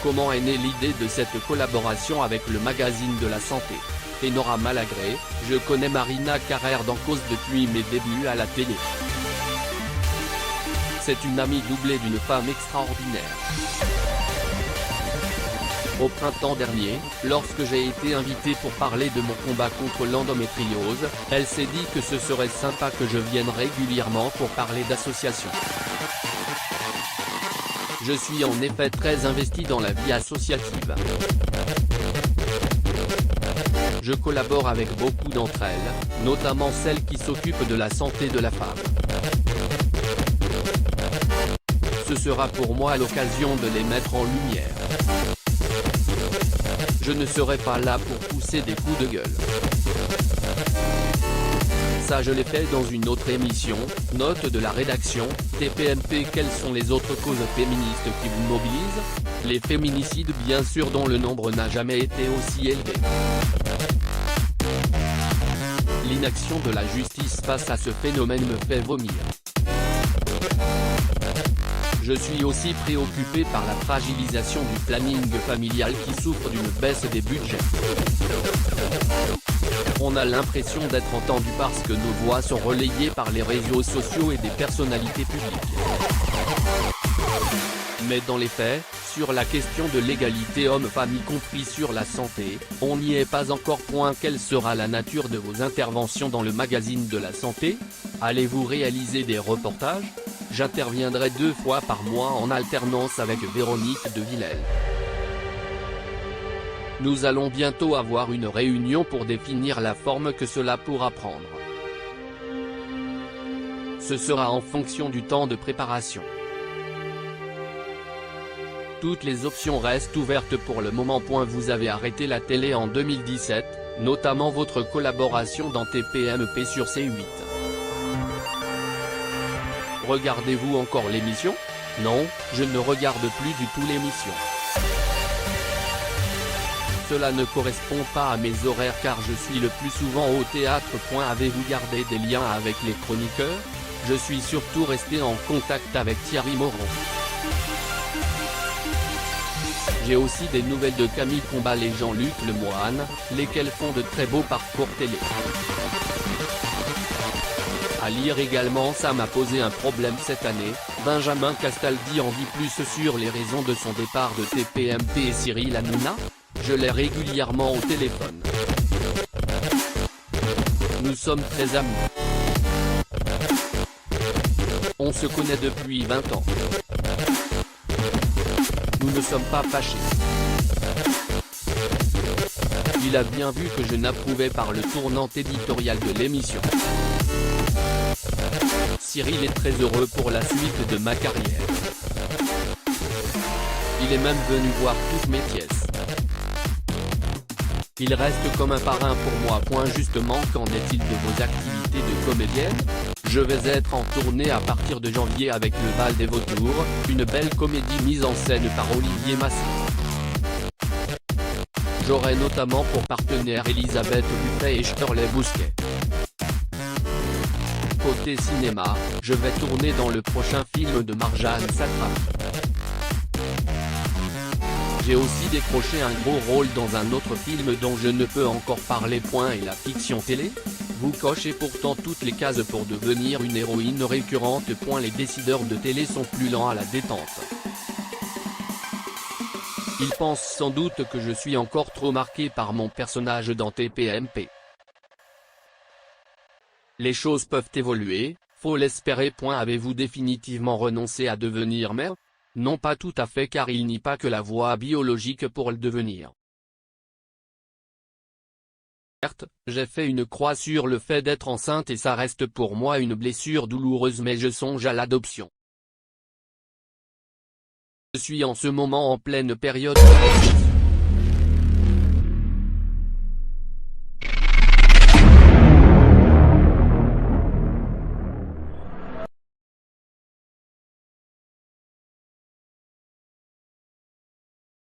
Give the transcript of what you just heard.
Comment est née l'idée de cette collaboration avec le magazine de la santé? Enora Malagré, je connais Marina Carrère d'Encausse depuis mes débuts à la télé. C'est une amie doublée d'une femme extraordinaire. Au printemps dernier, lorsque j'ai été invité pour parler de mon combat contre l'endométriose, elle s'est dit que ce serait sympa que je vienne régulièrement pour parler d'association. Je suis en effet très investi dans la vie associative. Je collabore avec beaucoup d'entre elles, notamment celles qui s'occupent de la santé de la femme. Ce sera pour moi l'occasion de les mettre en lumière. Je ne serai pas là pour pousser des coups de gueule. Ça je l'ai fait dans une autre émission, note de la rédaction, TPMP. Quelles sont les autres causes féministes qui vous mobilisent? Les féminicides bien sûr, dont le nombre n'a jamais été aussi élevé. L'inaction de la justice face à ce phénomène me fait vomir. Je suis aussi préoccupé par la fragilisation du planning familial qui souffre d'une baisse des budgets. On a l'impression d'être entendu parce que nos voix sont relayées par les réseaux sociaux et des personnalités publiques. Mais dans les faits, sur la question de l'égalité homme-femme y compris sur la santé, on n'y est pas encore. Quelle sera la nature de vos interventions dans le magazine de la santé? Allez-vous réaliser des reportages? J'interviendrai 2 fois par mois en alternance avec Véronique de Villèle. Nous allons bientôt avoir une réunion pour définir la forme que cela pourra prendre. Ce sera en fonction du temps de préparation. Toutes les options restent ouvertes pour le moment. Vous avez arrêté la télé en 2017, notamment votre collaboration dans TPMP sur C8. Regardez-vous encore l'émission? Non, je ne regarde plus du tout l'émission. Cela ne correspond pas à mes horaires car je suis le plus souvent au théâtre. Avez-vous gardé des liens avec les chroniqueurs? Je suis surtout resté en contact avec Thierry Moreau. J'ai aussi des nouvelles de Camille Combal et Jean-Luc Lemoine, lesquels font de très beaux parcours télé. À lire également. Ça m'a posé un problème cette année. Benjamin Castaldi en dit plus sur les raisons de son départ de TPMP et Cyril Hanouna. Je l'ai régulièrement au téléphone. Nous sommes très amis. On se connaît depuis 20 ans. Nous ne sommes pas fâchés. Il a bien vu que je n'approuvais pas le tournant éditorial de l'émission. Cyril est très heureux pour la suite de ma carrière. Il est même venu voir toutes mes pièces. Il reste comme un parrain pour moi. Justement, qu'en est-il de vos activités de comédienne? Je vais être en tournée à partir de janvier avec Le Bal des Vautours, une belle comédie mise en scène par Olivier Massé. J'aurai notamment pour partenaire Elisabeth Buffet et Shirley Bousquet. Côté cinéma, je vais tourner dans le prochain film de Marjane Satrapi. J'ai aussi décroché un gros rôle dans un autre film dont je ne peux encore parler. Et la fiction télé? Vous cochez pourtant toutes les cases pour devenir une héroïne récurrente. Les décideurs de télé sont plus lents à la détente. Ils pensent sans doute que je suis encore trop marqué par mon personnage dans TPMP. Les choses peuvent évoluer, faut l'espérer. Avez-vous définitivement renoncé à devenir mère? Non, pas tout à fait, car il n'y a pas que la voie biologique pour le devenir. Certes, j'ai fait une croix sur le fait d'être enceinte et ça reste pour moi une blessure douloureuse, mais je songe à l'adoption. Je suis en ce moment en pleine période de